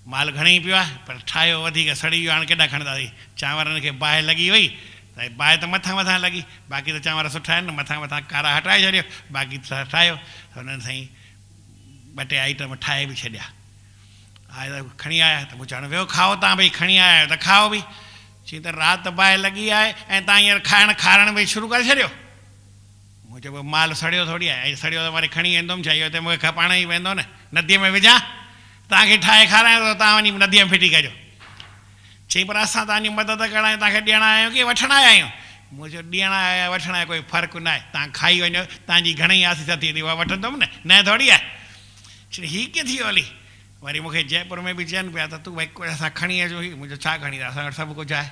माल घणेई पियो आहे, पर ठाहियो वधीक सड़ी वियो। हाणे केॾा खणंदासीं? चांवरनि खे बाहि लॻी वई, त बाहि त मथां मथां लॻी, बाक़ी त चांवर सुठा आहिनि, मथां मथां कारा हटाए छॾियो, बाक़ी त ठाहियो। हुननि साईं 2 टे आइटम ठाहे बि छॾिया। आए त खणी आया, त मूं चवणु वियो खाओ तव्हां, भई खणी आया आहियो त खाओ बि। चई त राति बाहि लॻी आहे ऐं तव्हां हींअर खाइण भई शुरू करे छॾियो। मूं चयो माल सड़ियो थोरी आहे, ऐं सड़ियो त वरी खणी वेंदुमि छा? इहो त मूंखे पाण ई वेंदो न, नदीअ में विझां? तव्हांखे ठाहे खारायां त तव्हां वञी नदीअ में फिटी कजो। चई पर असां तव्हांजी मदद करण आया, तव्हांखे ॾियण आया आहियूं की वठण आया आहियूं? मूं चयो ॾियण आया वठण आया कोई फ़र्क़ु न आहे, तव्हां खाई वञो, तव्हांजी घणेई आसीस थी उहा वठंदुमि न थोरी आहे। चई हीअ कीअं थी वियो हली? वरी मूंखे जयपुर में बि चवनि पिया त तूं भई असां खणी अचूं। मुंहिंजो छा खणी था, असां वटि सभु कुझु आहे।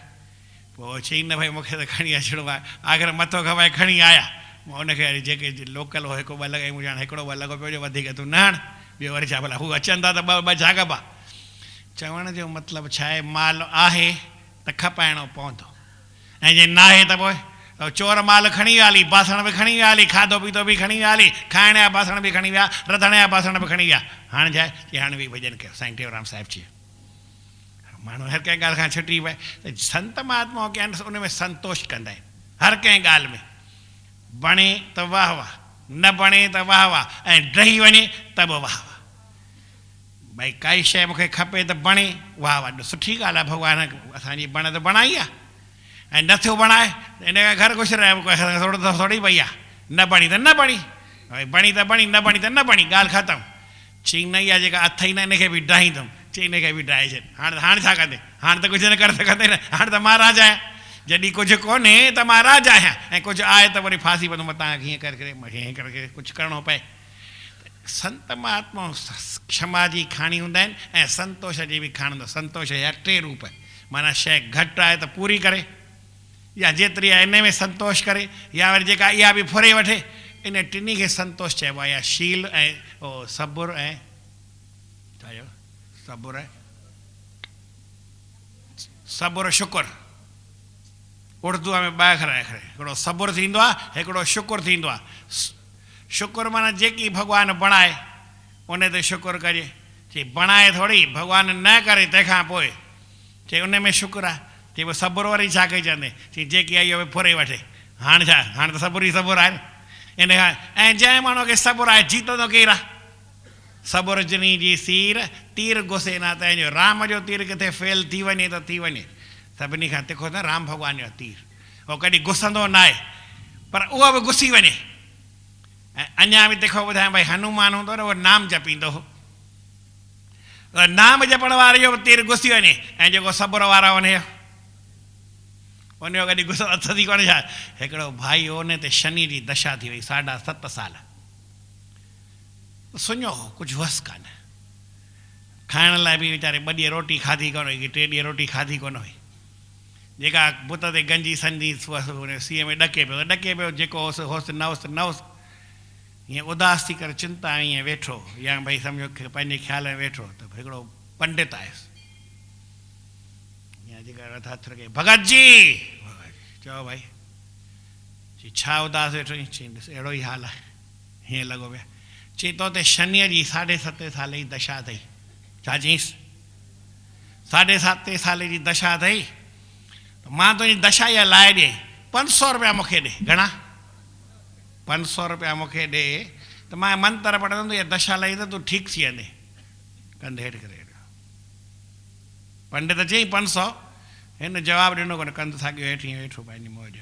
पोइ चई न भई मूंखे त खणी अचिणो आहे, आख़िर मथो खपाए खणी आया। मां हुनखे वरी जेके लोकल हो 1 2 लॻाई, मुंहिंजो हाणे 1 2 लॻो पियो, वधीक तूं न हण। ॿियो वरी छा भला हू अचनि था त ॿ झागबा। चवण जो मतिलबु छा आहे, माल आहे त खपाइणो पवंदो, ऐं जे न आहे त पोइ चोर माल खणी विया हली, बासण बि खणी विया हली, खाधो पीतो बि खणी विया हली, खाइण जा बासण बि खणी विया, रधण जा बासण बि खणी विया। हाणे छा आहे की हाणे बि भॼन कयो, साईं टेऊंराम साहिब चयो। माण्हू हर कंहिं ॻाल्हि खां छुटी पए। त संत महात्मा के आहिनि, उन में संतोष कंदा आहिनि हर कंहिं ॻाल्हि में। बणे त वाह वाह, न बणे त वाह वाह, ऐं ड्रही वञे त बि वाह वाह। भई काई शइ मूंखे खपे त बणे, वाह वाह, सुठी ॻाल्हि आहे, भॻवान असांजी बण त बणाई आहे। ऐं नथो बणाए त इन करे घर ख़ुशि रहे, थोरी पई आहे। न बणी त न बणी, भई बणी त बणी, न बणी त न बणी, ॻाल्हि ख़तमु। चई न इहा जेका अथई न, इनखे बि ड्राहींदुमि। चई इनखे बि ड्राहे छॾ। हाणे छा कंदे? हाणे त कुझु न करे सघंदे न, हाणे त मां राजा आहियां। जॾहिं कुझु कोन्हे त मां राजा आहियां, ऐं कुझु आहे त वरी फासी पवंदुमि, तव्हांखे हीअं करे मूंखे हीअं करे कुझु करिणो पए। संत महात्मा क्षमा जी खाणी हूंदा आहिनि, ऐं संतोष जी बि खाणंदो। संतोष जा 3 रूप, माना शइ घटि आहे त पूरी करे, या जेतिरी आहे इन में संतोष करे, या वरी जेका इहा बि फुरे वठे। इन टिनी खे संतोष चइबो आहे, या शील ऐं सबुर ऐं छा सबुर ऐं सबुर शुकुर। उर्दूअ में 2 अखर आहे, हिकिड़ो सबुर थींदो आहे, हिकिड़ो शुकुर थींदो आहे। शुकुर माना जेकी भॻवानु बणाए उन ते शुकुर कजे। चई बणाए थोरी, भॻवानु न करे तंहिंखां पोइ चई उन में शुकुर आहे। चई पोइ सबुर वरी छा कई चवंदे? चई जेकी आई उहो फुरे वठे। हाणे छा, हाणे त सबुर ई सबुर आहे न इन खां। ऐं जंहिं माण्हू खे सबुर आहे, जीतो त केरु आहे? सबुर जिनी जी सीर तीर घुसे न, तंहिंजो राम जो तीर किथे फेल थी वञे त थी वञे। सभिनी खां तिखो त राम भॻवान जो तीर, उहो कॾहिं घुसंदो न आहे, पर उहो बि घुसी वञे। ऐं अञा बि तिखो ॿुधायां, भई हनुमान हूंदो न, उहो नाम जपींदो हो, नाम जपण वारे जो बि तीर घुसी वञे, ऐं जेको सबुर वारा वञे उनजो कॾहिं गुस्सो अथी कोन्हे छा? हिकिड़ो भाई हो, उन ते शनि जी दशा थी वई 7.5 साल, सुञो हो, कुझु हुअसि कान, खाइण लाइ बि वीचारे 2 ॾींहं रोटी खाधी कोन हुई कि 3 ॾींहं रोटी खाधी कोन हुई। जेका बुत ते गंजी संजी हुन सीअ में ॾके पियो जेको होसि होसि न होसि न होसि, हीअं उदास थी करे चिंता ईअं वेठो या भई सम्झो पंहिंजे ख़्याल में वेठो त हिकिड़ो पंडित आयुसि, या जेका हथ रखे, भगत जी चओ भाई, छा उदास वेठो? चई अहिड़ो ई हाल आहे। हीअं लॻो पिया। चई तो ते शनीअ जी 7.5 साल जी दशा अथई। छा चईंसि? 7.5 साल जी दशा अथई, मां तुंहिंजी दशा इहा लाइ ॾे, 500 रुपया मूंखे ॾे। घणा? 500 रुपया मूंखे ॾे त मां मंत्र पढ़ंदुमि, इहा दशा लही त तूं ठीकु थी वेंदे। कंधु हेठि करे पंडित चई 500, हिन जवाबु ॾिनो कोन्हे, कंधु साॻियो हेठि ईअं वेठो पंहिंजी मौज।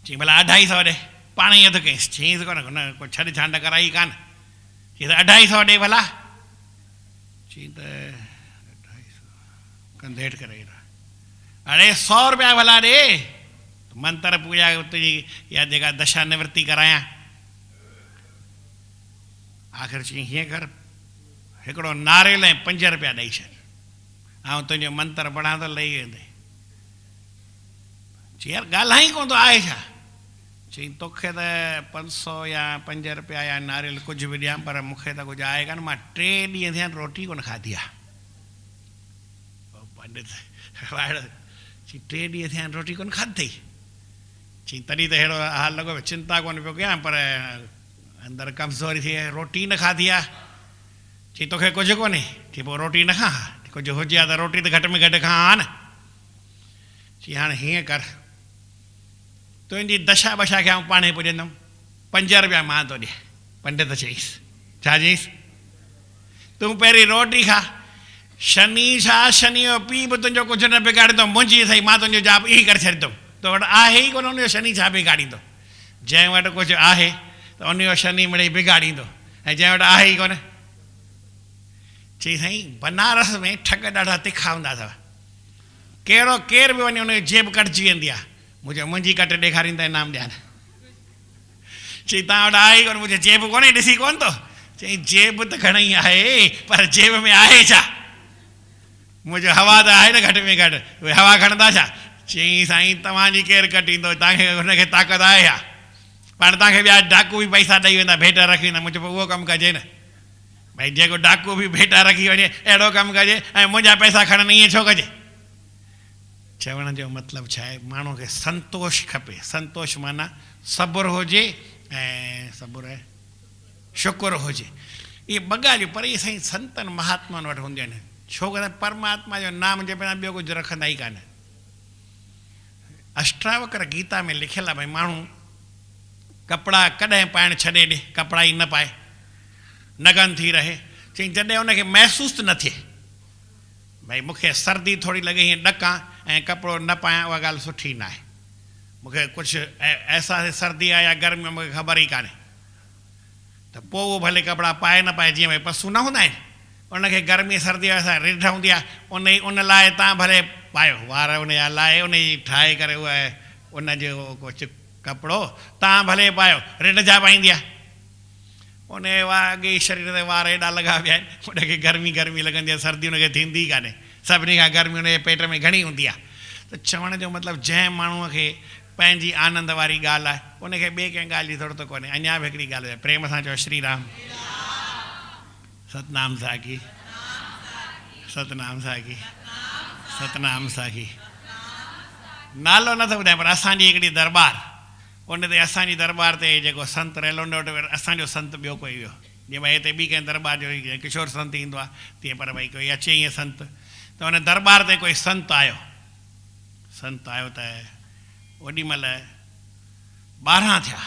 चई भला 250 ॾे, पाण ई अधु कईंसि। चईंसि कोन न को छॾ छांड कराई कान, चई त 250 ॾे भला। चई त 250, कंधु हेठि करे अड़े 100 रुपया भला ॾे, मंत्र पूजा तुंहिंजी या जेका दशा निवृत्ति करायां। आख़िर चई हीअं कर, हिकिड़ो नारेल ऐं 5 रुपया ॾेई छॾ, ऐं तुंहिंजो मंत्र पढ़ां त लही वेंदे। चई यार ॻाल्हाई कोन थो, आहे छा? चई तोखे त 500 या 5 रुपया या नारेल कुझु बि ॾियां, पर मूंखे त कुझु आहे कान, मां 3 ॾींहं थिया रोटी कोन खाधी आहे। पंडित चई 3 ॾींहं थिया रोटी कोन खाधी? चई तॾहिं त अहिड़ो हाल लॻो, चिंता कोन पियो कयां, पर अंदरि कमज़ोरी थी, रोटी न खाधी आहे। चई तोखे कुझु कोन्हे? चई पोइ रोटी न खा, कुझु हुजे हा त रोटी त घटि में घटि खा हा न। चई हाणे हीअं कर, तुंहिंजी दशा बशा खे आउं पाणे पुॼंदुमि, 5 रुपया मां थो ॾियां। पंडित चईसि, छा चईसि? तूं पहिरीं रोटी खा, शनि छा, शनि जो पीउ बि तुंहिंजो कुझु न बिगाड़ींदो, मुंहिंजी सही मां तुंहिंजो जाप ई करे छॾींदुमि। तो वटि आहे ई कोन, उनजो शनि छा बिगाड़ींदो? जंहिं वटि कुझु आहे त उनजो शनि मिड़ई बिगाड़ींदो, ऐं जंहिं वटि आहे ई कोन। चई साईं बनारस में ठग ॾाढा तिखा हूंदा अथव, केरु बि वञे उनजी जेब कटिजी वेंदी आहे, मुंहिंजी कट ॾेखारींदा इनाम ॾियनि। चई तव्हां वटि आहे ई कोन, मुंहिंजी जेब कोन्हे, ॾिसी कोन थो? चई जेब त घणई आहे, पर जेब में आहे छा? मुंहिंजो हवा त आहे न घटि में घटि, उहे हवा खणंदा छा? चई साईं तव्हांजी केरु कटींदो, तव्हांखे हुनखे ताक़त आहे छा? पाण तव्हांखे ॿिया डाकू बि पैसा ॾेई वेंदा, भेट रखी वेंदा, मुंहिंजो उहो कमु कजे न भई, जेको डाकू बि भेटा रखी वञे अहिड़ो कमु कजे, ऐं मुंहिंजा पैसा खणनि, ईअं छो कजे? चवण जो मतिलबु छा आहे? माण्हू खे संतोष खपे। संतोष माना सब्र हुजे ऐं सब्र आहे शुकुर हुजे। इहे 2 ॻाल्हियूं, पर इहे साईं संतनि महात्माउनि वटि हूंदियूं आहिनि, छो कर परमात्मा जो नाम जे बिना ॿियो कुझु रखंदा ई कान। अष्टावक्र गीता में लिखियलु आहे भई माण्हू कपिड़ा कॾहिं पाइणु छॾे ॾे, कपिड़ा ई न पाए, नगन थी रहे। चई जॾहिं उनखे महसूसु न थिए भई मूंखे सर्दी थोरी लॻे, हीअं ॾकां ऐं कपिड़ो न पायां, उहा ॻाल्हि सुठी न आहे। मूंखे कुझु अहसासु सर्दी आहे या गर्मी मूंखे ख़बर ई कान्हे, त पोइ उहो भले कपिड़ा पाए न पाए, जीअं भई पसू न हूंदा आहिनि, उनखे गर्मी सर्दी असां रिढ हूंदी आहे, उन लाइ तव्हां भले पायो, वार उनजा लाइ उन जी ठाहे करे उहा उनजो कुझु कपिड़ो तव्हां भले पायो, रिढ जा पाईंदी आहे, उन अॻे शरीर ते वार हेॾा लॻा पिया आहिनि, उनखे गर्मी लॻंदी आहे, सर्दी उनखे थींदी ई कान्हे, सभिनी खां गर्मी उनजे पेट में घणी हूंदी आहे। त चवण जो मतिलबु जंहिं माण्हूअ खे पंहिंजी आनंद वारी ॻाल्हि आहे, उनखे ॿिए कंहिं ॻाल्हि जी ज़रूरत कोन्हे। अञा बि हिकिड़ी ॻाल्हि आहे, प्रेम सां चओ श्री राम, सतनाम साखी, सतनाम साखी, सतनाम साखी। नालो नथो ॿुधायां, पर असांजी हिकिड़ी दरबार, उन ते असांजी दरबार ते जेको संत रहियलु उन वटि असांजो संत ॿियो कोई वियो, जीअं भई हिते ॿी कंहिं दरबार जो किशोर संत ईंदो आहे तीअं, पर भई कोई अचे ईअं संत, त हुन दरबार ते कोई संत आयो त ओॾीमहिल 12 थिया,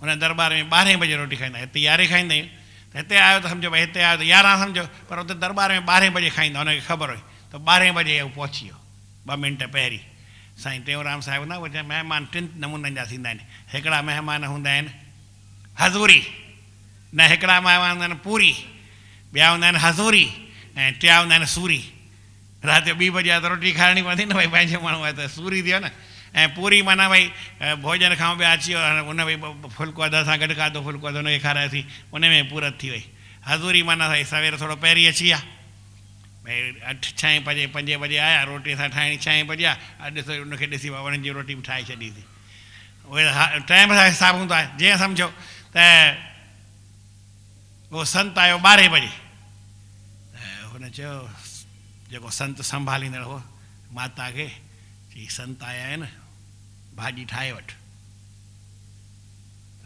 हुन दरबार में 12 बजे रोटी खाईंदा, हिते 11 खाईंदा आहियूं, त हिते आयो त सम्झो भई हिते आयो त 11 सम्झो, पर हुते दरबार में 12 बजे खाईंदा, हुनखे ख़बर हुई, त 12 बजे हू पहुची वियो 2 मिंट पहिरीं। साईं टेऊंराम साहिबु न, उहे महिमान 3 नमूननि जा थींदा आहिनि। हिकिड़ा महिमान हूंदा आहिनि हज़ूरी, न हिकिड़ा महिमान हूंदा आहिनि पूरी, ॿिया हूंदा आहिनि हज़ूरी, ऐं 3 हूंदा आहिनि सूरी। राति जो 2 बजे त रोटी खाइणी पवंदी न भई, पंहिंजो माण्हू आहे त सूरी थियो न, ऐं पूरी माना भई भोजन खां ॿिया अची वियो उन भई फुल्को अध सां गॾु खाधो फुल्को अधु हुनखे खारायोसीं उन में पूरत थी वई। हज़ूरी माना भई सवेर थोरो पहिरीं अची विया भई 8 6 5 बजे आया रोटी असां ठाहिणी 6 बजे आहे अॼु त उनखे ॾिसी वणनि जी रोटी बि ठाहे छॾीसीं उहे टाइम सां हिसाबु हूंदो आहे। जीअं सम्झो त उहो संत आयो 12 बजे त हुन चयो जेको संत संभालींदड़ हो माता खे चई संत आया आहिनि भाॼी ठाहे वठि।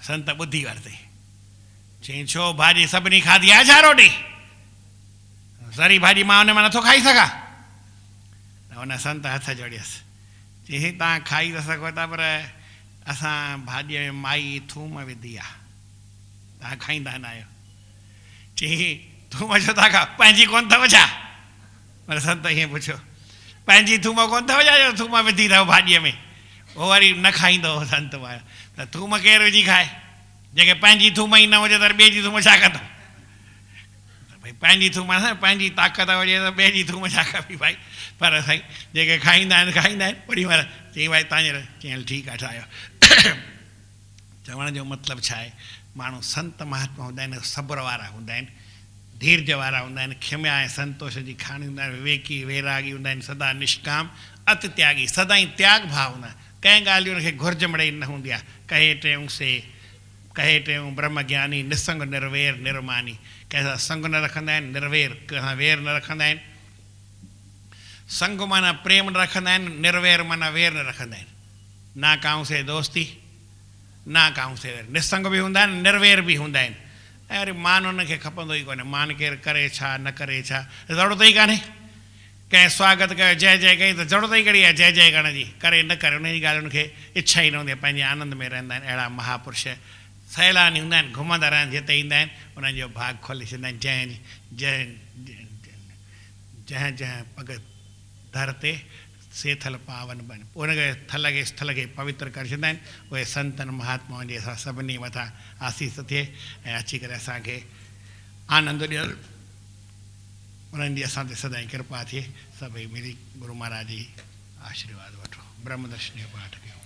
संत ॿुधी वरितई चई छो भाॼी सभिनी खाधी आहे छा रोटी सरी भाॼी मां हुन में नथो खाई सघां त हुन संत हथ जोड़ियसि चई तव्हां खाई था सघो था पर असां भाॼीअ में माई थूम विधी आहे तव्हां खाईंदा न आहियो। चई थूम छो था खाओ पंहिंजी कोन अथव छा पर संत ईअं पुछियो पंहिंजी थूम कोन अथव छा जो थूम विधी अथव भाॼीअ में उहो वरी न खाईंदो हो संत वारो त थूम केरु विझी खाए जेके पंहिंजी थूम ई न हुजे त ॿिए जी थूम छा कंदो भई पंहिंजी थूम पंहिंजी ताक़त हुजे त ॿिए जी थूम छा कबी भाई पर साईं जेके खाईंदा आहिनि ओॾी महिल चई भाई तव्हांजे चई हल ठीकु आहे ठाहियो। चवण जो मतिलबु छा आहे माण्हू संत महात्मा हूंदा आहिनि सब्र वारा हूंदा आहिनि धीरज वारा हूंदा आहिनि खिम्या ऐं संतोष जी खाणी हूंदा आहिनि विवेकी वैरागी हूंदा आहिनि सदा निष्काम अत त्यागी सदाई त्याग भाव हूंदा कंहिं ॻाल्हियुनि खे घुर्ज मिड़ई न हूंदी आहे कहे टेऊं ब्रह्म ज्ञानी निसंग निर्वेर निर्मानी कंहिंसां संग न रखंदा आहिनि निर्वेर कंहिंसां वेर न रखंदा आहिनि संग माना प्रेम न रखंदा आहिनि निर्वेर माना वेर न रखंदा आहिनि ना काऊं से दोस्ती ना काऊं से वेर निसंग बि हूंदा आहिनि निर्वेर बि हूंदा आहिनि ऐं वरी मान हुनखे खपंदो ई कोन्हे मान केरु करे छा न करे छा ज़रूरत ई कान्हे कंहिं स्वागत कयो जय जय कई त ज़रूरत ई कहिड़ी आहे जय जय करण जी करे न करे उन जी ॻाल्हि हुनखे इच्छा ई न हूंदी आहे पंहिंजे आनंद में रहंदा आहिनि अहिड़ा महापुरुष सैलानी हूंदा आहिनि घुमंदा रहनि जिते ईंदा आहिनि उन्हनि जो भाग खोले छॾींदा आहिनि जंहिं जंहिं पग दर ते से थल पावन बन उनखे थल खे स्थल खे पवित्र करे छॾींदा आहिनि उहे संतनि महात्माउनि जे असां सभिनी मथां आसीस थिए ऐं अची करे असांखे आनंद ॾियनि उन्हनि जी असां ते सदाई कृपा थिए सभई मिली गुरू महाराज जी आशीर्वाद वठो ब्रह्मदर्शन जो पाठ कयूं।